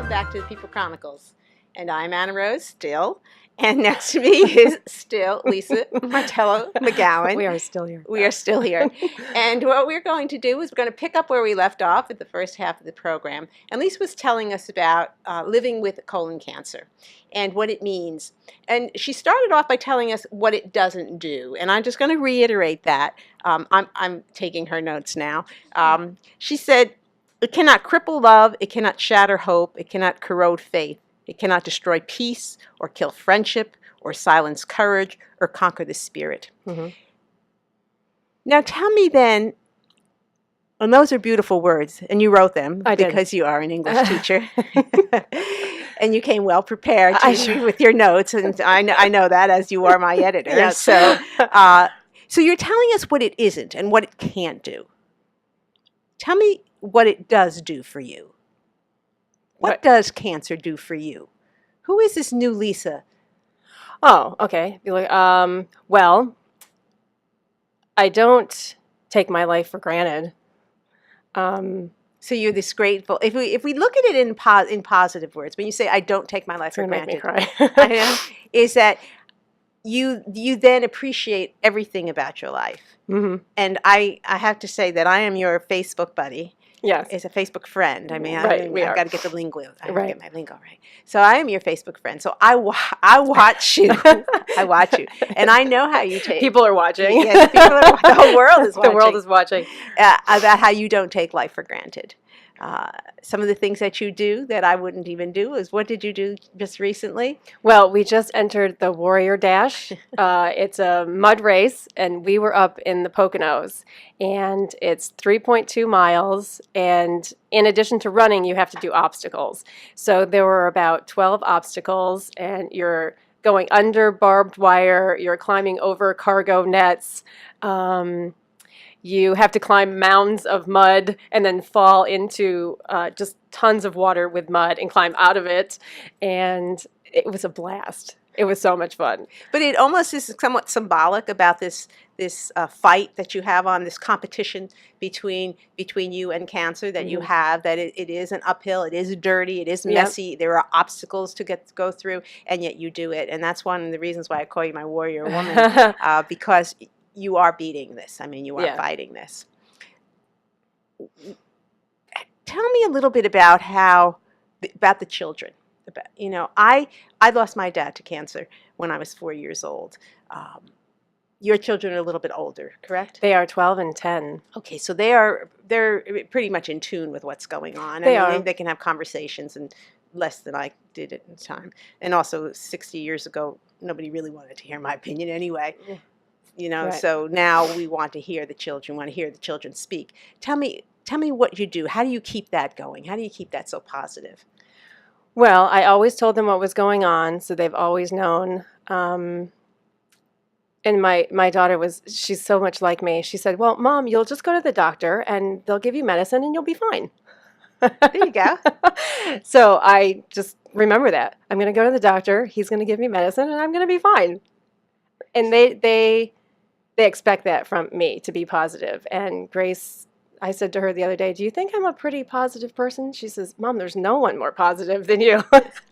welcome back to the People Chronicles. And I'm Annarose still, and next to me is still Lisa Martello McGowan. We are still here. We are still here. And what we're going to do is we're going to pick up where we left off at the first half of the program. And Lisa was telling us about living with colon cancer and what it means. And she started off by telling us what it doesn't do. And I'm just going to reiterate that. I'm taking her notes now. She said, it cannot cripple love, it cannot shatter hope, it cannot corrode faith, it cannot destroy peace or kill friendship or silence courage or conquer the spirit. Mm-hmm. Now tell me then, and those are beautiful words, and you wrote them because you are an English teacher, and you came well prepared with your notes, and I know that as you are my editor. Yes. So you're telling us what it isn't and what it can't do. Tell me what it does do for you. What does cancer do for you? Who is this new Lisa? Oh, okay. Well, I don't take my life for granted. So you're this grateful. If we look at it in positive words, when you say I don't take my life for granted, make me cry. Is that you then appreciate everything about your life. Mm-hmm. And I have to say that I am your Facebook buddy. Yes. As a Facebook friend. I mean, I've got to get the lingo. I have to get my lingo right. So I am your Facebook friend. So I watch you. I watch you. And I know how you take. People are watching. Yes, the whole world is watching. The world is watching. About how you don't take life for granted. Some of the things that you do that I wouldn't even do is, what did you do just recently? Well, we just entered the Warrior Dash. It's a mud race, and we were up in the Poconos, and it's 3.2 miles, and in addition to running, you have to do obstacles. So there were about 12 obstacles, and you're going under barbed wire, you're climbing over cargo nets, you have to climb mounds of mud and then fall into just tons of water with mud and climb out of it. And it was a blast. It was so much fun. But it almost is somewhat symbolic about this fight that you have on, this competition between you and cancer that you have, that it is an uphill, it is dirty, it is messy, there are obstacles to go through, and yet you do it. And that's one of the reasons why I call you my warrior woman, because you are beating this. I mean, you are fighting this. Tell me a little bit about the children. I lost my dad to cancer when I was 4 years old. Your children are a little bit older, correct? They are 12 and 10. Okay, so they're pretty much in tune with what's going on. They can have conversations and less than I did at the time. And also 60 years ago, nobody really wanted to hear my opinion anyway. So now we want to hear the children speak. Tell me what you do. How do you keep that going? How do you keep that so positive? Well, I always told them what was going on, so they've always known. And my daughter she's so much like me. She said, well, Mom, you'll just go to the doctor and they'll give you medicine and you'll be fine. There you go. So I just remember that. I'm going to go to the doctor, he's going to give me medicine, and I'm going to be fine. And they expect that from me, to be positive. And Grace, I said to her the other day, do you think I'm a pretty positive person? She says, Mom, there's no one more positive than you.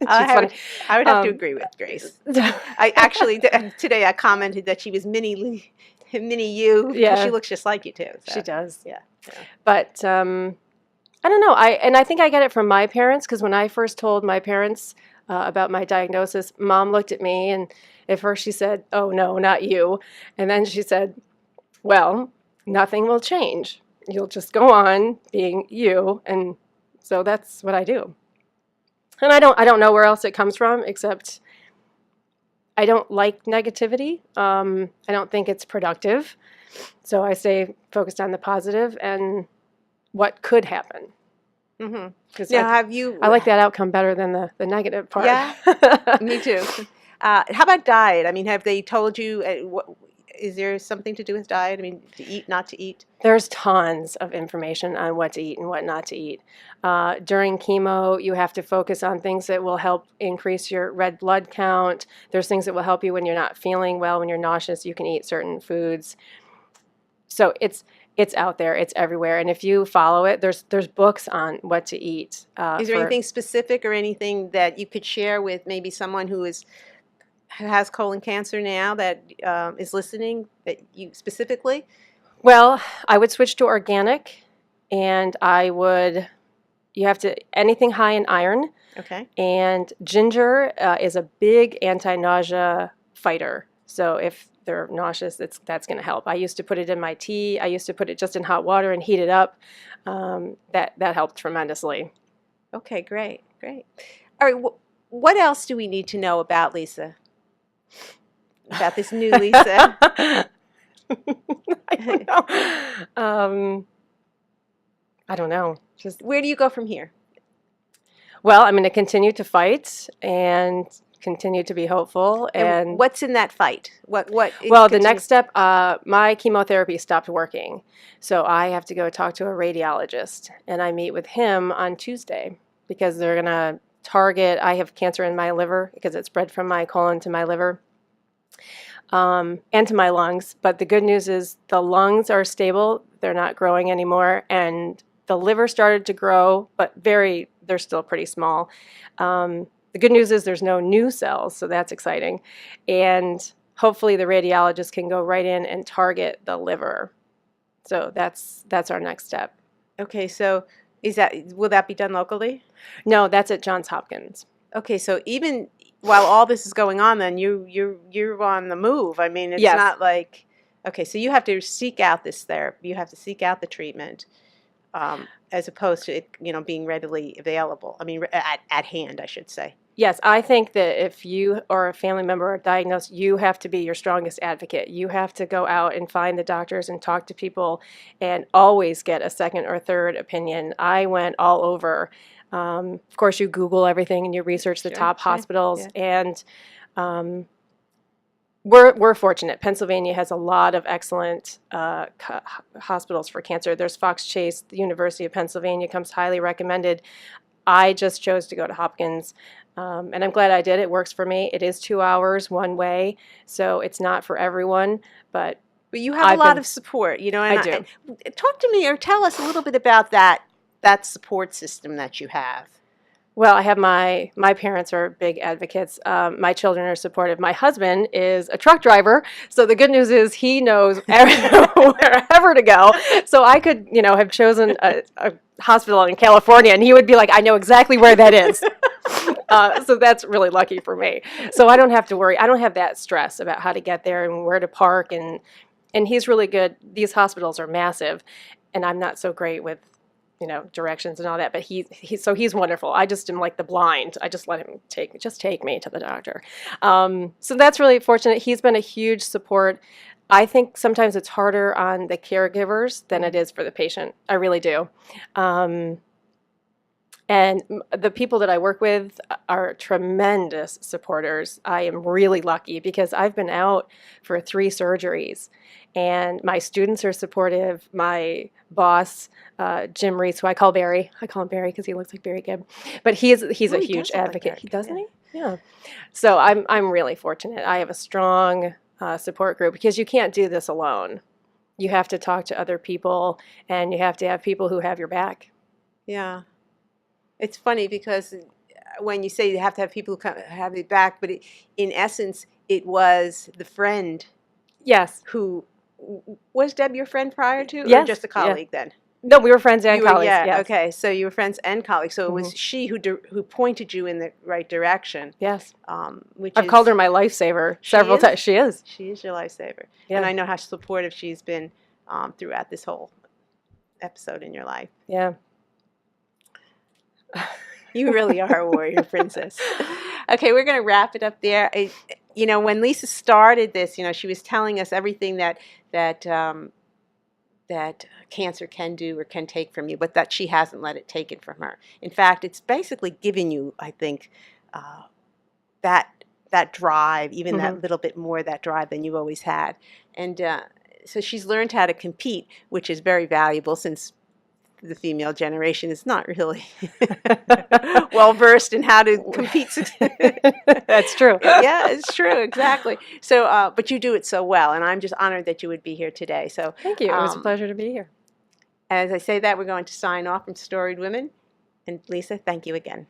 I would have to agree with Grace. Today I commented that she was mini you, because she looks just like you too. So. She does. Yeah. But I don't know. I think I get it from my parents, because when I first told my parents about my diagnosis, Mom looked at me, and at first she said, oh, no, not you. And then she said, well, nothing will change. You'll just go on being you. And so that's what I do. And I don't know where else it comes from, except I don't like negativity. I don't think it's productive. So I stay focused on the positive and what could happen. Mm-hmm. I like that outcome better than the negative part. Yeah, me too. How about diet? I mean, have they told you, is there something to do with diet? I mean, to eat, not to eat? There's tons of information on what to eat and what not to eat. During chemo, you have to focus on things that will help increase your red blood count. There's things that will help you when you're not feeling well, when you're nauseous, you can eat certain foods. So It's out there. It's everywhere. And if you follow it, there's books on what to eat. Is there anything specific or anything that you could share with maybe someone who has colon cancer now that is listening that you specifically? Well, I would switch to organic, and you have to, anything high in iron. Okay. And ginger is a big anti-nausea fighter. So if they're nauseous, that's going to help. I used to put it in my tea. I used to put it just in hot water and heat it up. That helped tremendously. Okay, great. All right, what else do we need to know about Lisa? About this new Lisa? I don't know. Just where do you go from here? Well, I'm going to continue to fight and continue to be hopeful. And what's in that fight? Well, the next step, my chemotherapy stopped working. So I have to go talk to a radiologist. And I meet with him on Tuesday because they're going to target, I have cancer in my liver because it spread from my colon to my liver and to my lungs. But the good news is the lungs are stable. They're not growing anymore. And the liver started to grow, but they're still pretty small. The good news is there's no new cells, so that's exciting. And hopefully the radiologist can go right in and target the liver. So that's our next step. Okay, so will that be done locally? No, that's at Johns Hopkins. Okay, so even while all this is going on, then you're on the move. I mean, it's Yes. not like, okay, so you have to seek out this therapy. You have to seek out the treatment. As opposed to it, being readily available. I mean, at hand, I should say. Yes, I think that if you or a family member are diagnosed, you have to be your strongest advocate. You have to go out and find the doctors and talk to people and always get a second or third opinion. I went all over. Of course, you Google everything and you research the top hospitals. Yeah. And we're fortunate. Pennsylvania has a lot of excellent hospitals for cancer. There's Fox Chase, the University of Pennsylvania comes highly recommended. I just chose to go to Hopkins, and I'm glad I did. It works for me. It is 2 hours one way, so it's not for everyone. But you have a lot of support, And I do. Talk to me or tell us a little bit about that support system that you have. Well, I have my parents are big advocates. My children are supportive. My husband is a truck driver, so the good news is he knows wherever to go. So I could, have chosen a hospital in California, and he would be like, I know exactly where that is. So that's really lucky for me. So I don't have to worry. I don't have that stress about how to get there and where to park, and he's really good. These hospitals are massive, and I'm not so great with directions and all that, but he's wonderful. I just am like the blind. I just let him take me to the doctor. So that's really fortunate. He's been a huge support. I think sometimes it's harder on the caregivers than it is for the patient. I really do. And the people that I work with are tremendous supporters. I am really lucky because I've been out for 3 surgeries. And my students are supportive. My boss, Jim Reese, who I call Barry. I call him Barry because he looks like Barry Gibb. But he's a huge advocate. He doesn't he? Yeah. So I'm really fortunate. I have a strong support group because you can't do this alone. You have to talk to other people, and you have to have people who have your back. Yeah. It's funny because when you say you have to have people who have your back, but in essence, it was the friend. Yes. Who was Deb your friend prior to, yes. or just a colleague then? No, we were friends and colleagues. Yeah. Yes. Okay. So you were friends and colleagues. So it was she who pointed you in the right direction. Yes. I've called her my lifesaver several times. She is. She is your lifesaver. Yeah. And I know how supportive she's been throughout this whole episode in your life. Yeah. You really are a warrior princess. Okay, we're going to wrap it up there. When Lisa started this, she was telling us everything that cancer can do or can take from you, but that she hasn't let it take it from her. In fact, it's basically giving you, I think, that drive, even that little bit more that drive than you've always had. And so she's learned how to compete, which is very valuable since the female generation is not really well versed in how to compete. That's true. Yeah, it's true, exactly. So, but you do it so well, and I'm just honored that you would be here today. So, Thank you. It was a pleasure to be here. as I say that, we're going to sign off from Storied Women. And Lisa, thank you again.